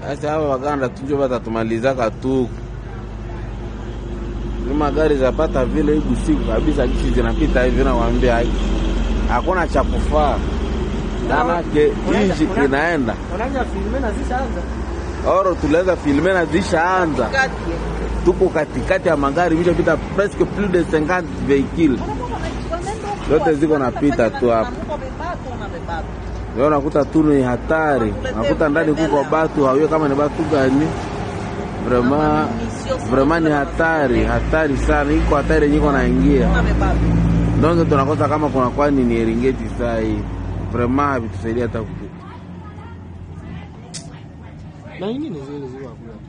Sasa hao Waganda tunjo watatumaliza katuku. Ni magari zapata vile hivi usiku kabisa kishi zinapita hivi na waambia hakuna cha kufaa. Dana ke inji kinaenda. Wanaanza filme na zishaanza. Oro tuleza filme na zishaanza. Tuko katikati ya magari vimeshapita presque plus de 50 véhicules. Yote ziko napita tu hapa. Leo unakuta tu ni hatari. Unakuta ndani kuko batu hawe kama ni batu gani. Vraiment ni hatari sana. Iko hatari nyiko naingia. Ndio tunakosa kama kuna kwani ni Eringeti saa hii. Vraiment vitusaidia hata kupita. Na nyingine zile ziwa kula tu.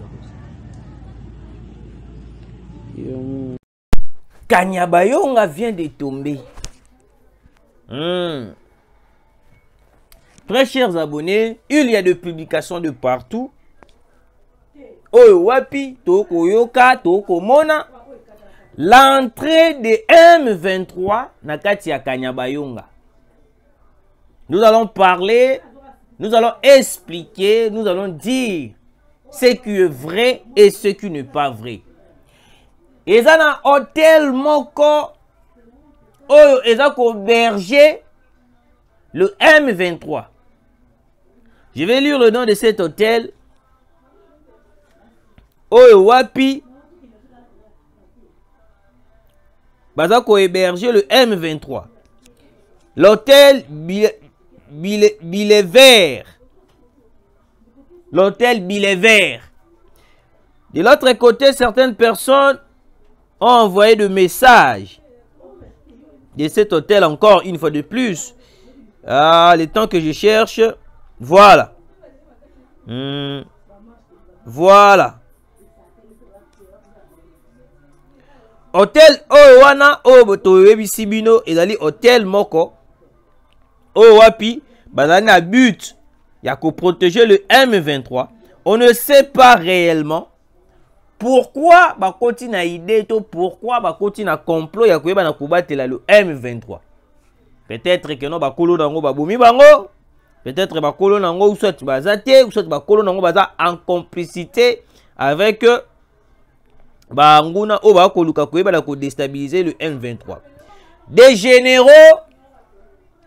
Kanyabayonga vient de tomber. Très chers abonnés, il y a des publications de partout. Oyo wapi, toko yoka, toko mona. L'entrée de M23 na kati ya Kanyabayonga. Nous allons parler, nous allons expliquer, nous allons dire ce qui est vrai et ce qui n'est pas vrai. Et ça na hôtel moko oyo eza ko berger le M23. Je vais lire le nom de cet hôtel. Oyo wapi baza ko héberger le M23. L'hôtel Bilever. L'hôtel Bilever. De l'autre côté, certaines personnes ont envoyé des messages de cet hôtel encore une fois de plus. Le temps que je cherche. Voilà. Voilà. Hôtel Owana Obotoebisibino ezali hôtel moko. Wapi bazana but ya ko protéger le M23. On ne sait pas réellement pourquoi ba continue na idée to pourquoi ba continue na complot ya koyeba na kobatela le M23. Peut-être que non ba kolo nango ba bomi bango. Peut-être ba kolo nango ou soit bazate ou soit ba kolo nango baza en complicité avec Banguna o ba koluka koyeba na ko déstabiliser le M23. Des généraux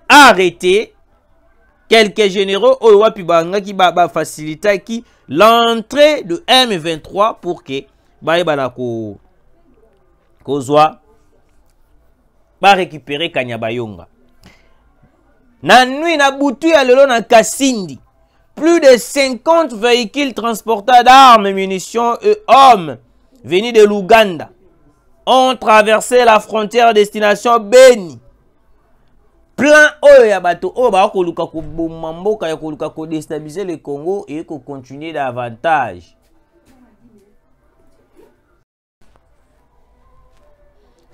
arrêtés, quelques généraux o wapi banga ki ba faciliter qui l'entrée de M23 pour que ba na ko kozwa ba récupérer Kanyabayonga. Na nuit na butu ya lelo na Kasindi, plus de 50 véhicules transporteurs d'armes, munitions et hommes venus de l'Ouganda ont traversé la frontière destination Beni. Plein oyo ya bato oyo ba koluka ko bomba mboka ya koluka ko déstabiliser le Congo et ko continuer davantage.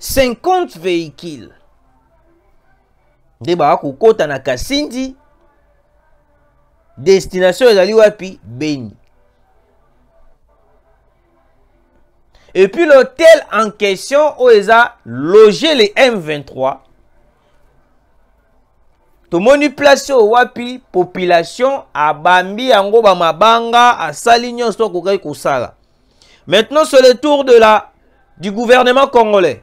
« 50 véhicules de ba kota na Kasindi, destination ezali wapi Beni. Et puis l'hôtel en question où ils ont logé les M23. Tomoni place au wapi population à Bambi ango ba mabanga à Salignon sto ko kai kusala. Maintenant c'est le tour du gouvernement congolais.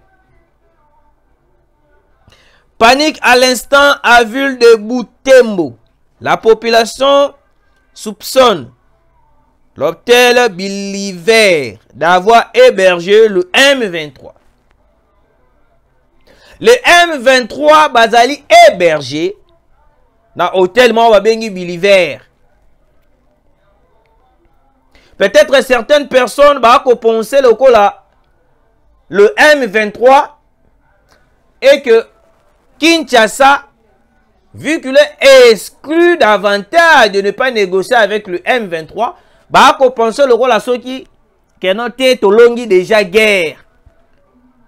Panique à l'instant à ville de Butembo. La population soupçonne l'hôtel Biliver d'avoir hébergé le M23. Le M23 bazali hébergé dans l'hôtel Mwabengi Biliver. Peut-être certaines personnes vont penser le M23 et que Kinshasa, vu qu'il est exclu davantage de ne pas négocier avec le M23, bah qu'on pense le rôle à ceux qui noté tolongi déjà guerre.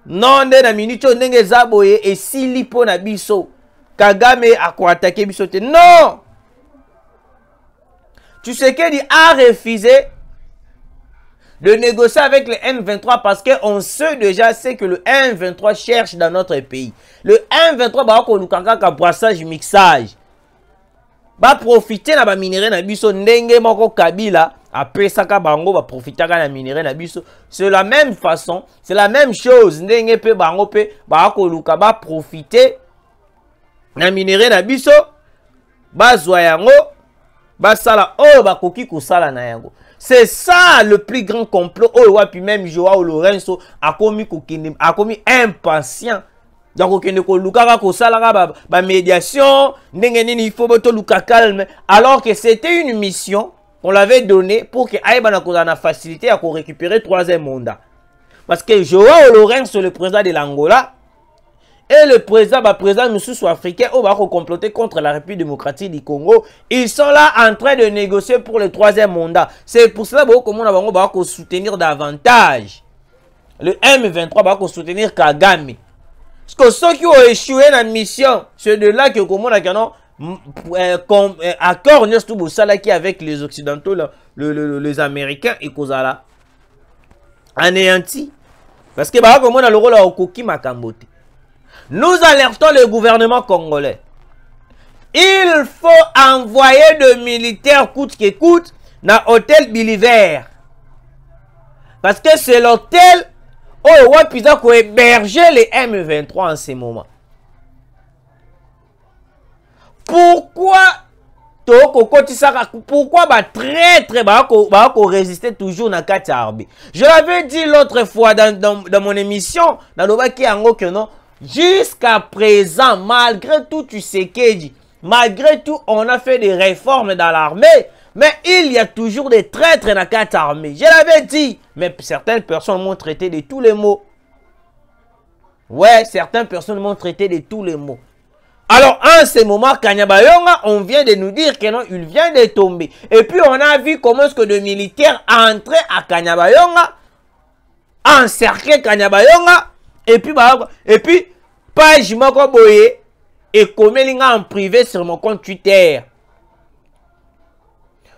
Non de na minute ndenge zaboye et sili po na biso. Kagame a quoi attaquer biso te. Non. Tu sais qu'il a refusé de négocier avec le M23 parce qu'on sait déjà ce que le M23 cherche dans notre pays. Le M23 bah qu'on nous kaka brassage mixage. Va profiter na ba minerai na biso ndenge moko Kabila apesaka bango ba profitaka na minerai na biso. C'est la même façon, c'est la même chose. Ndenge pe bango pe ba koluka ba profiter na minerai na biso, bazwa yango, basala oh bakoki kosala na yango. C'est ça le plus grand complot. Oh wapi même Joao Lorenzo a commis impatient. Donc okende ko lukaka ko salaka ba médiation, ndenge nini il faut boto luka calme, alors que c'était une mission qu'on l'avait donnée pour que aïbana ko na facilité à récupérer troisième mandat. Parce que Joao Lorenzo, le président de l'Angola, et le président africain, va comploter contre la République démocratique du Congo. Ils sont là en train de négocier pour le troisième mandat. C'est pour cela que va soutenir davantage le M23, va soutenir Kagame. Parce que ceux qui ont échoué dans la mission, c'est de là que accord qui avec les Occidentaux, les Américains et Kozala anéanti. Parce que le rôle de Okoki Makambote. Nous alertons le gouvernement congolais. Il faut envoyer de militaires coûte que coûte dans l'hôtel Biliver. Parce que c'est l'hôtel où on héberger les M23 en ce moment. Pourquoi résister toujours dans Kati Arbi? Je l'avais dit l'autre fois dans mon émission, dans le que non. Jusqu'à présent, malgré tout, tu sais que malgré tout, on a fait des réformes dans l'armée, mais il y a toujours des traîtres dans la carte armée. Je l'avais dit, mais certaines personnes m'ont traité de tous les mots. Ouais, certaines personnes m'ont traité de tous les mots. Alors, en ce moment, Kanyabayonga, on vient de nous dire que non, il vient de tomber. Et puis, on a vu comment est-ce que de militaires entraient à Kanyabayonga, encerclaient Kanyabayonga. Et puis, page moko boye et komelinga en privé sur mon compte Twitter.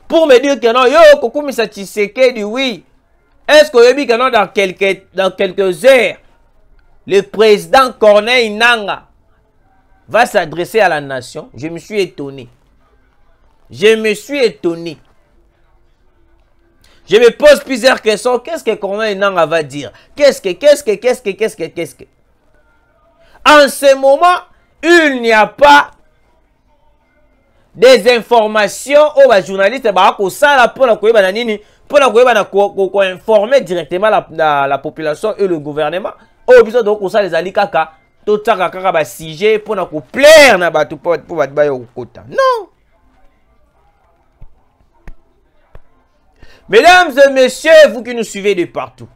Pour me dire que non, yo, Kokumi Satiseke dit oui. Est-ce que non, dans quelques heures, le président Corneille Nanga va s'adresser à la nation? Je me suis étonné. Je me suis étonné. Je me pose plusieurs questions. Qu'est-ce que Corneille Nanga va dire? Qu'est-ce que? En ce moment, il n'y a pas des informations aux journalistes pour informer directement la population et le gouvernement. Au besoin de ça les alikaka, tout ça kaka sujet pour plaire na batu pour non. Mesdames et messieurs, vous qui nous suivez de partout,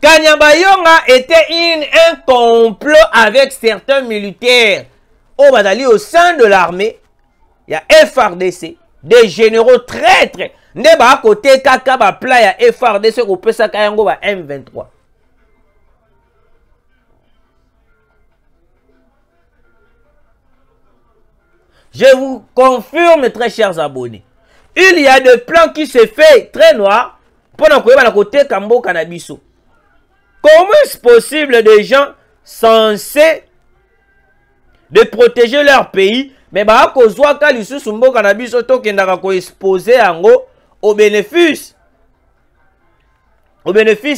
Kanyabayonga était un complot avec certains militaires au sein de l'armée. Il y a FRDC, des généraux traîtres. Neba côté kaka ba pla ya FRDC au pesa kayango ba M23. Je vous confirme, très chers abonnés, il y a des plans qui se fait très noirs pour nous côté Kambo Cannabiso. Comment est-ce possible des gens censés de protéger leur pays, mais bah kozwa ka lisusu mboka na biso to kendaka ko exposer yango au bénéfice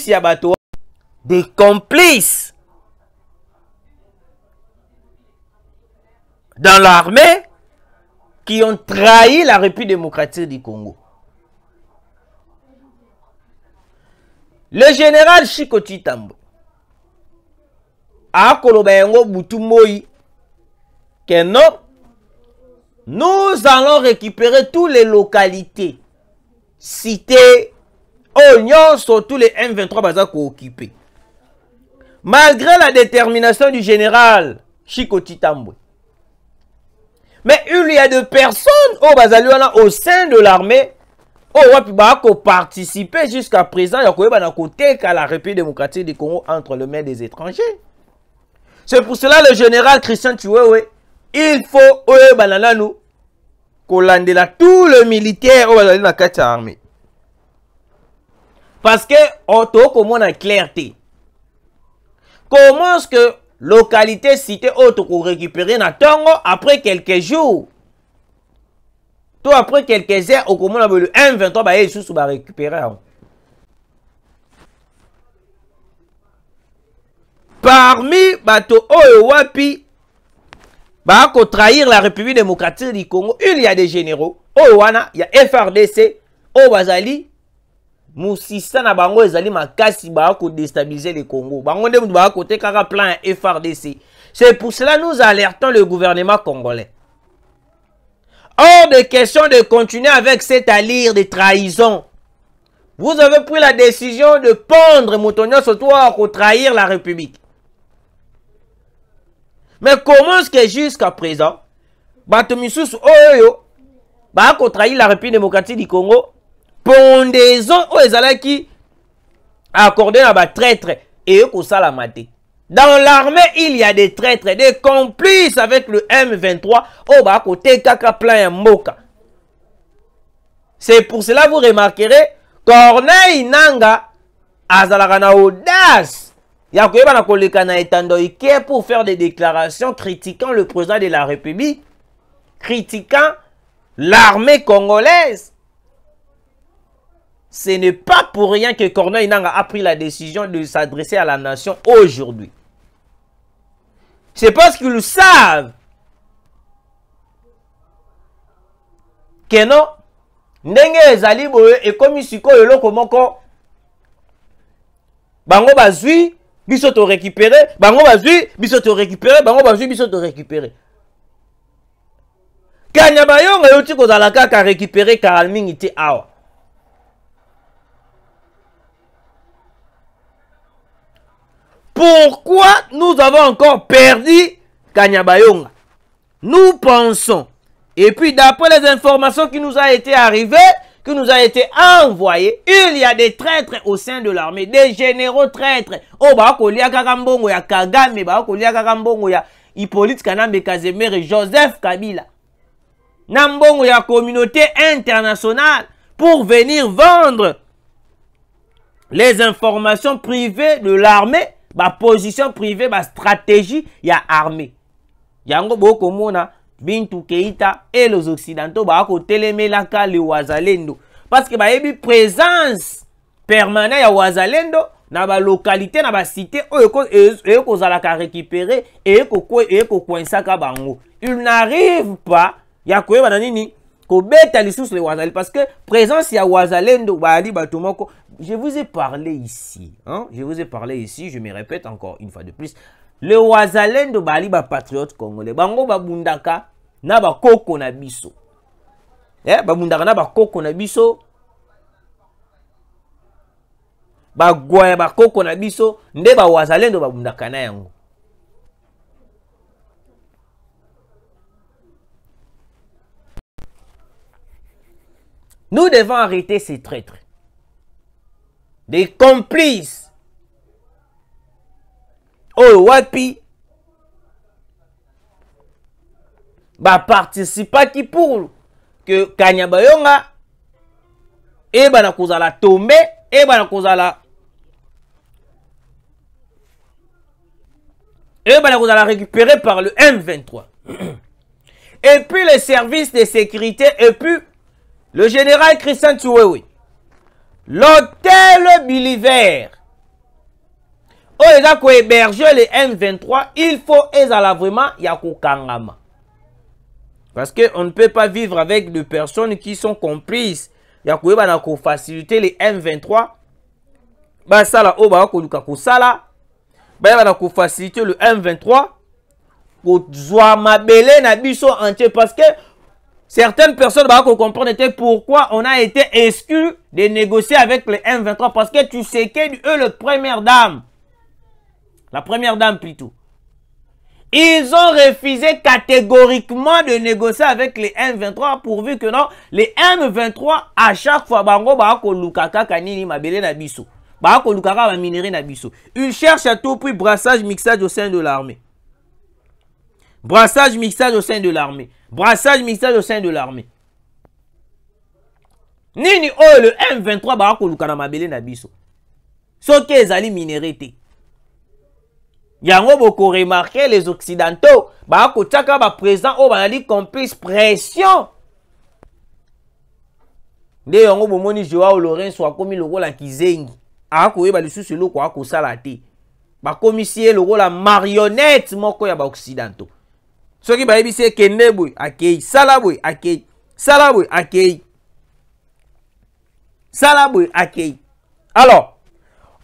ya bato des complices dans l'armée qui ont trahi la République démocratique du Congo. Le général Chikoti Tambo a kolobayango Butumoi que non, nous allons récupérer toutes les localités, cités, oignons sur tous les M23 bazako occupés. Malgré la détermination du général Chikoti Tambo. Mais il y a des personnes au sein de l'armée qui ont participé jusqu'à présent à la République démocratique du Congo entre les mains des étrangers. C'est pour cela le général Christian Chiwewe, il faut kolandela tout le militaire dans la armée. Parce que on a clarté. Comment est-ce que localité citée autre pour récupérer na tongo après quelques jours? Tout après quelques heures, au commun, le M23 va aller sous récupérer. Parmi bato oyo wapi ba ko trahir la République démocratique du Congo, il y a des généraux. Oyo wana, il y a FRDC, o bazali musista na bango ezali makasi ba ko déstabiliser le Congo. Bango nde ba ko te kaka plan FRDC. C'est pour cela nous alertons le gouvernement congolais. Hors de question de continuer avec cette allure de trahison. Vous avez pris la décision de pondre Moutonio surtout pour trahir la République. Mais comment est-ce que jusqu'à présent, Batomisusu Oyo, bah, trahir la République démocratique du Congo, pendaison aux qui a accordé à bas traître et au salamate. Dans l'armée, il y a des traîtres, des complices avec le M23 au bas côté kaka plein moka. C'est pour cela vous remarquerez Corneille Nanga azalakana audace. Pour faire des déclarations critiquant le président de la République, critiquant l'armée congolaise. Ce n'est pas pour rien que Corneille Nanga a pris la décision de s'adresser à la nation aujourd'hui. C'est parce qu'ils savent que non, ndenge ezali boye et comme siko eloko moko bango bazui biso to récupérer, bango bazui biso to récupérer, bango bazui biso to récupérer. Kanyabayonga yoti kozala kaka récupérer Karalmingi te awa. Pourquoi nous avons encore perdu Kanyabayonga? Nous pensons, et puis d'après les informations qui nous a été arrivées, qui nous a été envoyées, il y a des traîtres au sein de l'armée, des généraux traîtres. Oh, bah, kolia kakambongo ya Kagame, bah, kolia kakambongo ya Hippolyte Kanambe Kazemere, Joseph Kabila. Nambongo ya communauté internationale pour venir vendre les informations privées de l'armée, ma position privée, ma stratégie, il y a armée. Yango boko mona Bintou Keïta et les Occidentaux ba ko telemelaka le Wazalendo parce que ba yebi présence permanente ya Wazalendo na ba localité na ba cité oyo ko zalaka récupérer et ko coinsaka bango. Il n'arrive pas ya ko yeba nini ko beta lisusu le Wazalendo parce que présence ya Wazalendo ba ali batomoko. Je vous ai parlé ici, hein? Je vous ai parlé ici, je me répète encore une fois de plus. Le Wazalendo bali ba patriote congolais. Bango ba bundaka na ba koko na biso. Eh, ba bundaka na ba koko na biso. Ba goye ba koko na biso, nde ba Wazalendo ba bundaka na yango. Nous devons arrêter ces traîtres. Des complices. Oh, wapi ba participa qui pour que Kanyabayonga et bana kozala tombe et bana kozala récupéré par le M23. Et puis les services de sécurité et puis le général Christian Tchouewi. L'hôtel Biliver. Oh, les gars, qui héberger les M23, il faut vraiment Yakokangama. Parce qu'on ne peut pas vivre avec des personnes qui sont complices. Yakoyeba ko faciliter les M23. Bah ça là, oh bah ko luka sala. Bah ko faciliter le M23. Ko zwa mabele na biso entier parce que certaines personnes bah ko comprendre pourquoi on a été exclu de négocier avec les M23 parce que tu sais que eux le première dame. La première dame plutôt. Ils ont refusé catégoriquement de négocier avec les M23 pourvu que non, les M23 à chaque fois bango ba ko lukaka kanini mabele na biso. Ba ko lukaka ba minerai na biso. Ils cherchent à tout prix brassage mixage au sein de l'armée. Brassage mixage au sein de l'armée. Brassage mixage au sein de l'armée. Nini oh le M23 ba ko lukana mabele na biso. Soki ezali minerai te. Yango beaucoup remarqué les occidentaux ba ko tchaka ba présent au banali complice pression nde yango bomoni Joao Lorenzo akomi lokola kizengi akoyeba lisusu eloko akosala te bakomisi ye lokola marionnette moko ya baoccidentaux soki bayebisi ekende boye akei sala boye akei sala boye akei sala boye akei. Alors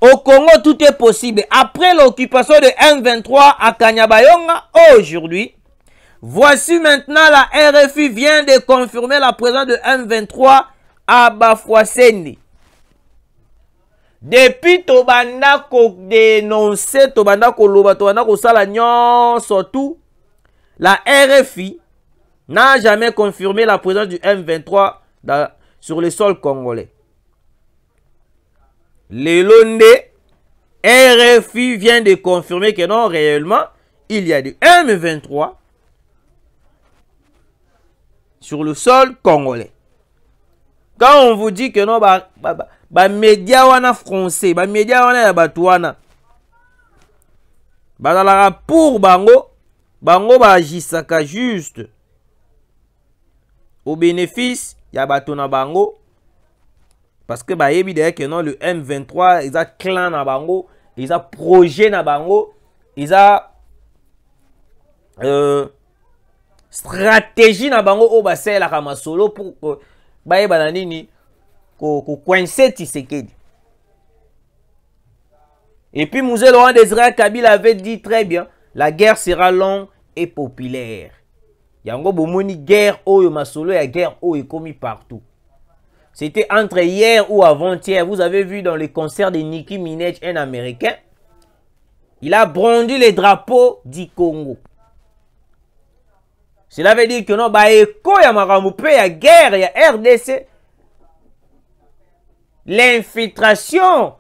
au Congo tout est possible. Après l'occupation de M23 à Kanyabayonga aujourd'hui, voici maintenant la RFI vient de confirmer la présence de M23 à Bafouasseni. Depuis Tobanda ko dénoncer, Tobanda ko loba, Tobanda ko sala nyon surtout, la RFI n'a jamais confirmé la présence du M23 sur le sol congolais. Le Londe, RFI vient de confirmer que non, réellement, il y a du M23 sur le sol congolais. Quand on vous dit que non, médias wana français, médias wana ya batouana, pour bango, agissaka juste au bénéfice ya batona bango. Parce que bayebi d'ailleurs que non, le M23, ils ont clan na bango, ils ont projet na bango, ils ont stratégie na bango au bassin la ramasolo pour que baye bananini ko coincer Tshisekedi. Et puis Mouzé Laurent Désiré Kabila avait dit très bien, la guerre sera longue et populaire. Yango bomoni guerre oyo masolo ya guerre oyo commis partout. C'était entre hier ou avant-hier. Vous avez vu dans le concert de Nicki Minaj, un Américain. Il a brandi les drapeaux du Congo. Cela veut dire que non, bah, écho, il y a maramoupe, il y a guerre, il y a RDC. L'infiltration.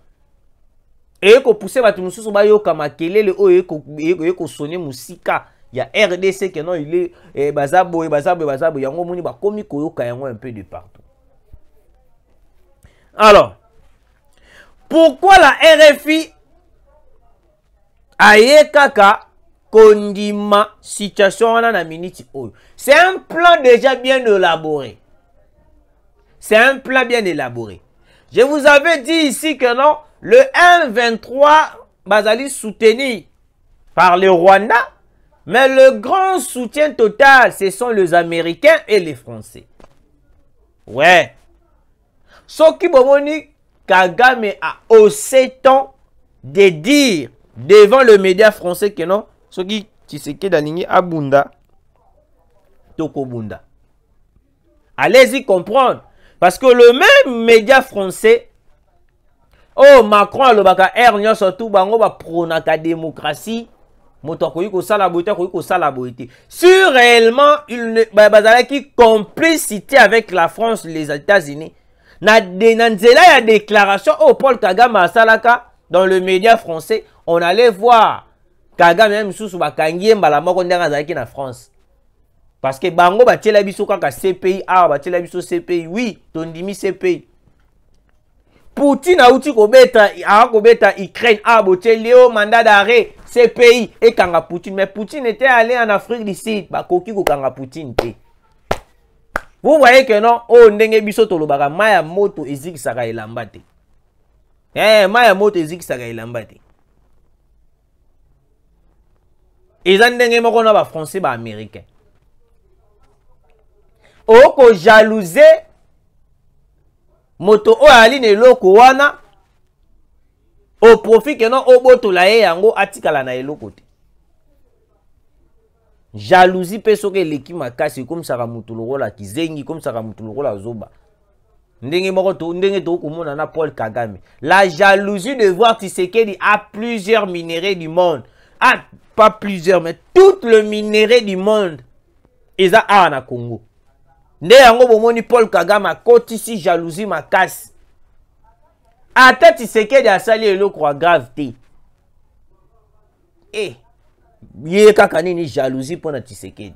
Et qu'on pousse à tout le monde, bah, yo kamakele, le oye, qu'on sonne musika. Il y a RDC que non, il est, bazabo, bazabo, bazabo, il y a un moment, bah, comme il y a un peu de partout. Alors, pourquoi la RFI a kaka kondima situation na minute oyo? C'est un plan déjà bien élaboré. C'est un plan bien élaboré. Je vous avais dit ici que non, le M23 bazali soutenu par le Rwanda, mais le grand soutien total, ce sont les Américains et les Français. Ouais. Soki bomoni Kagame a osé tant de dire devant le média français que non, Soki Tshisekedi alingi abunda toko bunda. Allez-y comprendre. Parce que le même média français, oh Macron alobaka nyon surtout bango ba pronaka démocratie, motoko yiko sala boité ko sala boité. Sur réellement il bazala qui complicité avec la France, les États-Unis. Na nzela ya déclaration oh Paul Kagame asalaka dans le média français, on allait voir Kagame même sous bakangi mbala moko ndanga zaki na France. Parce que bango batela biso kaka CPI, batela biso CPI, oui, tondimi CPI. Poutine a outi kobeta Ukraine, boteleo mandat d'arrêt CPI et kanga Poutine, mais Poutine était allé en Afrique du Sud, bakoki ko kanga Poutine te. Vous voyez que non, oh ndenge biso tolobaka maya moto eziki saka elamba te. Maya moto eziki saka elamba te. Eza ndenge moko na ba français ba américain. Oko jalouser moto o ali ne loko wana au profit que non oboto la ye yango atikala na eloko te. Jalousie pesoke leki makasi comme ça ramutu lokola kizengi comme ça ramutu lokola zoba. Ndenge moko to ndenge to komona na Paul Kagame. La jalousie de voir Tshisekedi a plusieurs minéraux du monde. Ah, pas plusieurs mais tout le minerai du monde. Eza a na Congo. Nde yango bomoni Paul Kagame a kotisi jalousie makasi. Ata Tshisekedi asali eloko grave te. Eh Yé kaka nini jalousie pour na Tshisekedi.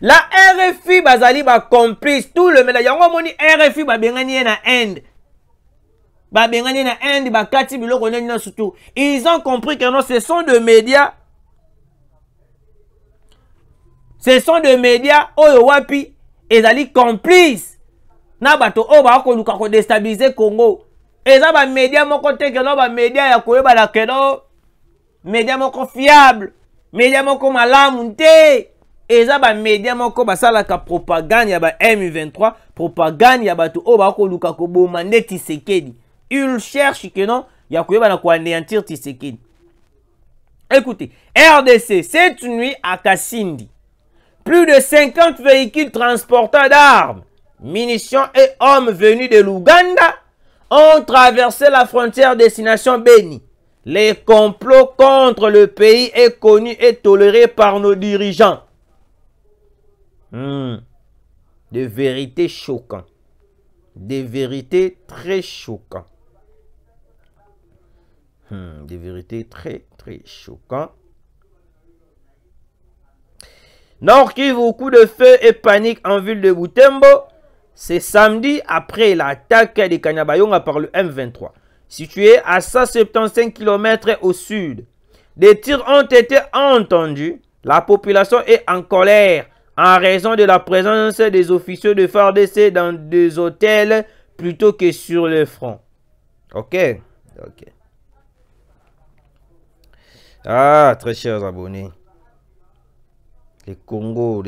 La RFI bazali ba complice tout le monde. Yango moni RFI ba bengani na Inde. Ba bengani na Inde ba kati biloko neni na surtout. Ils ont compris que non, ce sont des médias. Ce sont des médias oyo wapi ezali complice na bato o ba ko luka ko déstabiliser Congo. Eza ba média moko te que no ba média ya koyeba la keno média moko fiable, média moko malamu te. Eza ba média moko basalaka propagande ya ba M23, propagande ya bato o ba ko luka ko bomande Tshisekedi. Il cherche que non ya koyeba na ko anéantir Tshisekedi. Écoutez, RDC, cette nuit à Kassindi, plus de 50 véhicules transporteurs d'armes, munitions et hommes venus de l'Ouganda ont traversé la frontière destination Beni. Les complots contre le pays est connu et toléré par nos dirigeants. De vérités choquantes. Des vérités très choquantes. Des vérités très choquantes. Nord Kivu, coup de feu et panique en ville de Butembo. C'est samedi après l'attaque de Kanyabayonga par le M23. Situé à 175 km au sud. Des tirs ont été entendus. La population est en colère en raison de la présence des officiers de FARDC dans des hôtels plutôt que sur le front. Ok. Ah, très chers abonnés. Les Congo.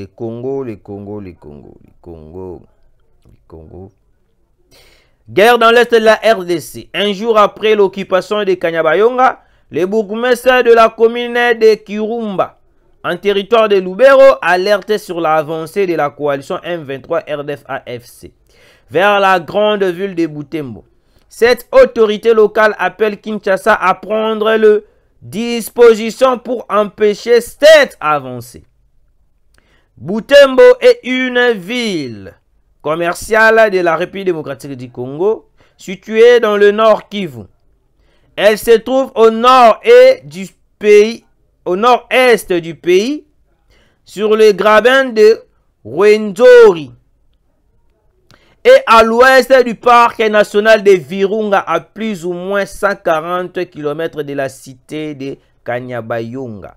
Guerre dans l'est de la RDC. Un jour après l'occupation de Kanyabayonga, les bourgmestres de la commune de Kirumba, en territoire de Lubero, alertaient sur l'avancée de la coalition M23 RDF-AFC vers la grande ville de Butembo. Cette autorité locale appelle Kinshasa à prendre le disposition pour empêcher cette avancée. Butembo est une ville commerciale de la République démocratique du Congo, située dans le nord Kivu. Elle se trouve au nord-est du pays, sur le graben de Rwenzori, et à l'ouest du parc national de Virunga, à plus ou moins 140 km de la cité de Kanyabayonga.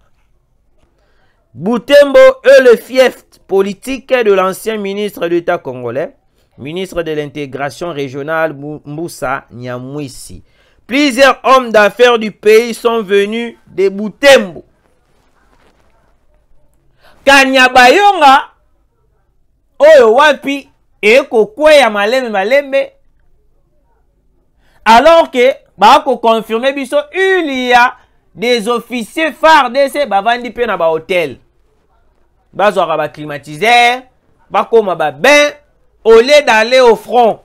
Butembo est le fief politique de l'ancien ministre d'État congolais, ministre de l'intégration régionale Moussa Nyamwisi. Plusieurs hommes d'affaires du pays sont venus de Butembo. Kanyabayonga, oyo wapi, eko kweya malembe. Alors que, bako confirmer biso, il y a des officiers FARDC bavandi pe na ba hôtel. Bazora ba climatiseur, bakoma ba bain, au lieu d'aller au front.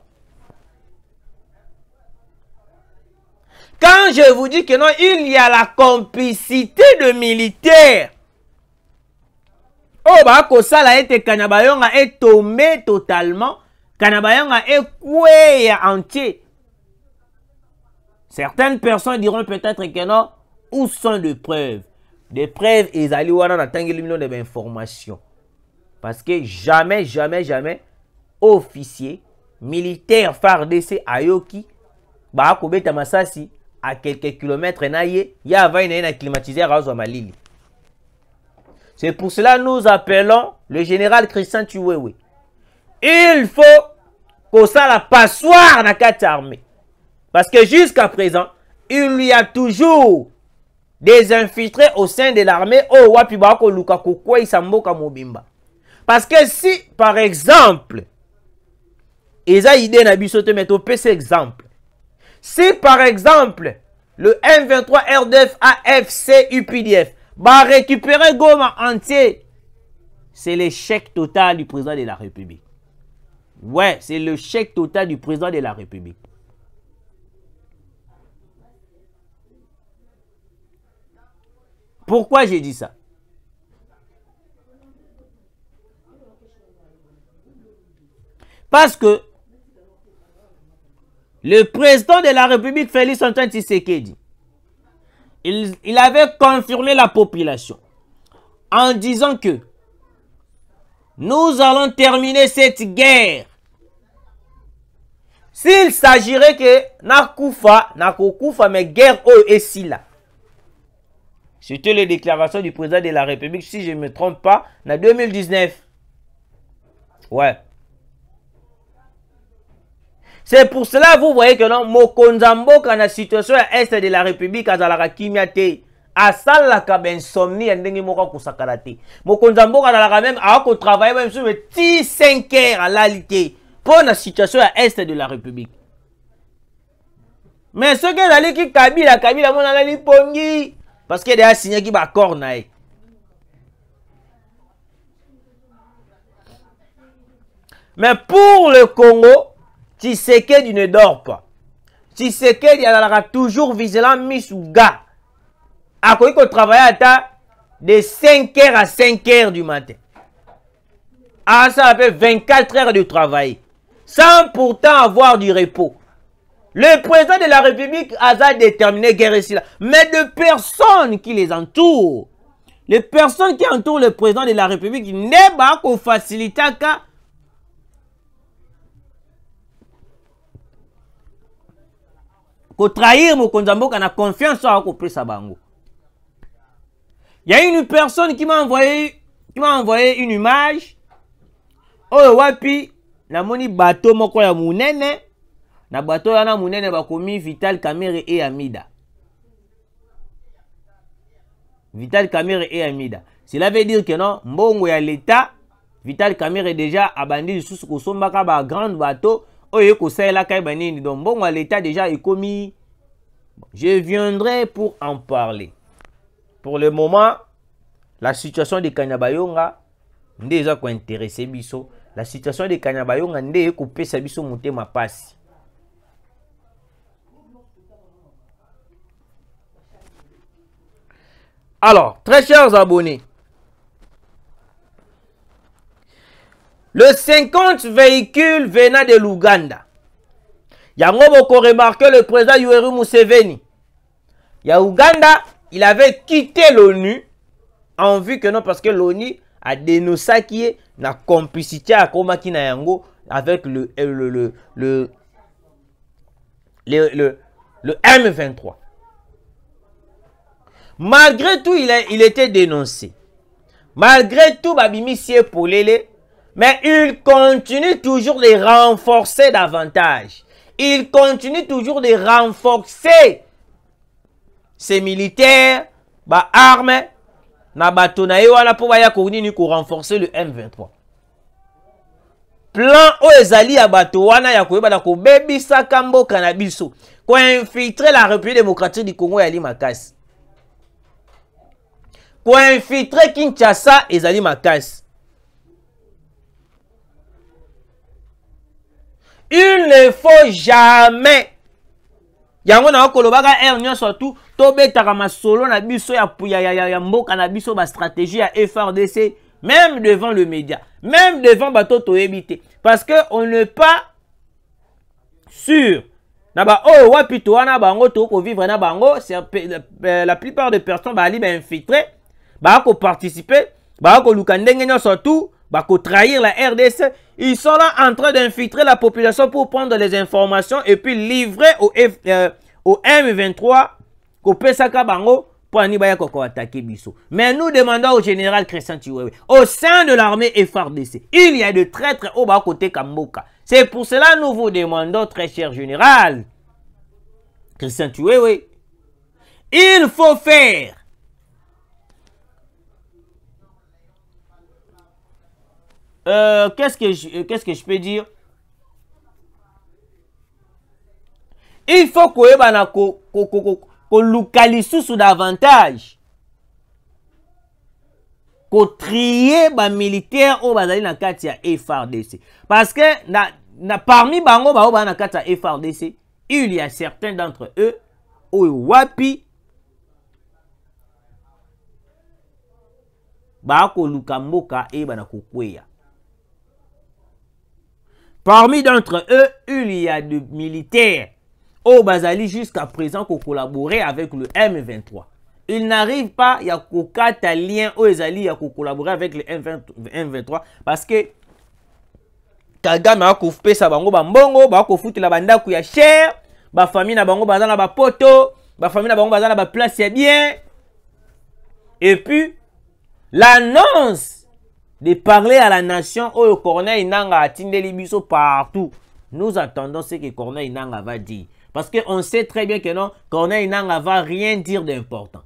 Quand je vous dis que non, il y a la complicité de militaires. Oh, bako sala ete Kanyabayonga est tombé totalement. Kanyabayonga est koué entier. Certaines personnes diront peut-être que non. Où sont les preuves? Des preuves, ils allaient voir dans la d'informations. Parce que jamais, officier, militaire, FARDC, Ayoki, Bakobeta Masasi, à quelques kilomètres, il y a un climatiseur à Malili. C'est pour cela que nous appelons le général Christian Chiwewe. Il faut que ça la passoire dans la armée. Parce que jusqu'à présent, il y a toujours des infiltrés au sein de l'armée. Parce que si, par exemple, si par exemple, le M23 RDF AFC UPDF va récupérer Goma entier, c'est l'échec total du président de la République. Ouais, c'est l'échec total du président de la République. Pourquoi j'ai dit ça? Parce que le président de la République, Félix Antoine Tshisekedi, il avait confirmé la population en disant que nous allons terminer cette guerre. S'il s'agirait que Nakufa, mais guerre est si là. C'était les déclarations du président de la République, si je ne me trompe pas, en 2019. Ouais, C'est pour cela vous voyez que non, Mokonzamboka na situation à est de la République azalaka kimia te. Asalaka ben insomnie ndenge moko kusakala te. Mokonzamboka azalaka même a ko travailler même sur 5 heures à l'alité pour la situation à est de la République. Mais ce que la qui Kabila mon alali pongi parce que déjà signé qui ba accord nae. Mais pour le Congo, Tshisekedi ne dort pas. Tshisekedi a toujours vigilant mis sous gars. A quoi qu'on travaille à de 5h à 5h du matin. Ah, ça appelle 24 heures de travail. Sans pourtant avoir du repos. Le président de la République a déterminé guerre ici là. Mais de personnes qui les entourent. Les personnes qui entourent le président de la République n'est pas qu'on facilite qu'à ko trahir Mokonzamboka na confiance à ko pesa bango. Il y a une personne qui m'a envoyé une image. Oh wapi na moni bateau moko ya munene na bateau yana munene bakomi Vital Kamerhe et Amida. Vital Kamerhe et Amida. Cela veut dire que non, mbongo ya l'état Vital Kamerhe déjà abandi sous ko sombaka ba grand bateau. Oye ko saela kay banini donc bon l'état déjà est commis. Je viendrai pour en parler. Pour le moment, la situation de Kanyabayonga ndeza ko intéresser biso. La situation de Kanyabayonga ndé ko pesa biso monter ma passe. Alors, très chers abonnés, le 50 véhicules venant de l'Ouganda. Yango boko remarqué le président Yoweri Museveni. Ya Ouganda, il avait quitté l'ONU en vue que non, parce que l'ONU a dénoncé qui est la complicité à Komaki na yango avec le M23. Malgré tout, il était dénoncé. Malgré tout, Babimi Sié Polele. Mais il continue toujours de renforcer davantage. Il continue toujours de renforcer ses militaires, ba armes, na batonaye wana pour baya konini ko renforcer le M23. Plan o ezali ya bato wana ya koyeba na ko bebisa kambo kanabiso, ko infiltrer la République démocratique du Congo ya Limakasi. Ko infiltrer Kinshasa ezali makasi. Il ne faut jamais. Yango na kolobaka ernyo surtout tobetaka masolo na biso ya mboka na biso ba stratégie ya FRDC même devant le média, même devant bato toyebite parce que on n'est pas sûr. Na ba oh wapi to wana bango to ko vivre na bango, la plupart des personnes ba ali ba infiltrer, ba ko participer, ba ko lukandenge nyo surtout ba ko trahir la RDC. Ils sont là en train d'infiltrer la population pour prendre les informations et puis livrer au M23 au Pesaka Bango pour attaquer Bisso. Mais nous demandons au général Christian Chiwewe, au sein de l'armée FRDC, il y a de traîtres au bas côté Kamboka. C'est pour cela que nous vous demandons, très cher général Christian Chiwewe, il faut faire qu'est-ce que je peux dire? Il faut qu'on localise sous davantage. Qu'on trie les militaires au bazali na kati ya FRDC. Parce que parmi bango ba na kati ya FRDC, il y a certains d'entre eux au wapi ba ko lukamboka e bana kokweya. Parmi d'entre eux, il y a des militaires au Bazali jusqu'à présent qui collaborer avec le M23. Ils n'arrivent pas, il y a un lien au Bazali à collaborer avec le M23 parce que Kagame a coupé sa bango bambongo, ba ko foutu la banda ku ya cher, ba famille na bango bazana ba poto, ba famille na bango bazana ba place ya bien. Et puis l'annonce de parler à la nation au Corneille Nanga a tindeli biso partout. Nous attendons ce que Corneille Nangaa va dire. Parce qu'on sait très bien que non, Corneille Nangaa va rien dire d'important.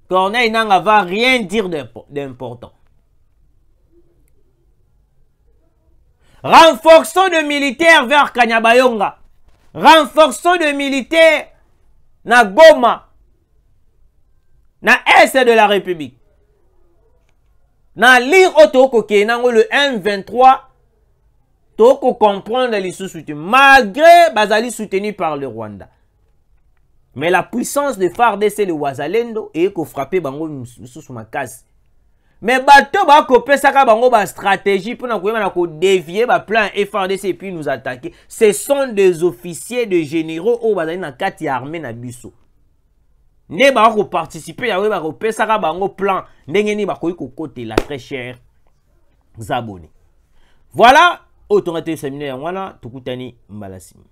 Corneille Nangaa va rien dire d'important. Renforçons de militaires vers Kanyabayonga. Renforçons de militaires na Goma. Na Est de la République. Na lire otoko kenango le M23. Toko comprendre les sous-soutenus. Malgré bazali soutenu par le Rwanda. Mais la puissance de FARDC le Wazalendo et ko frapper bango sous ma case. Mais bateau ba kopé saka bango ba stratégie pour na ko dévier ba plan FARDC et puis nous attaquer. Ce sont des officiers de généraux au bazali na kati armée na biso. Ne ba ko participer ya we ba kopé saka bango plan ndenge ni ba ko côté la très chère abonnés. Voilà, autorité séminaire wana tukutani mbalasimi.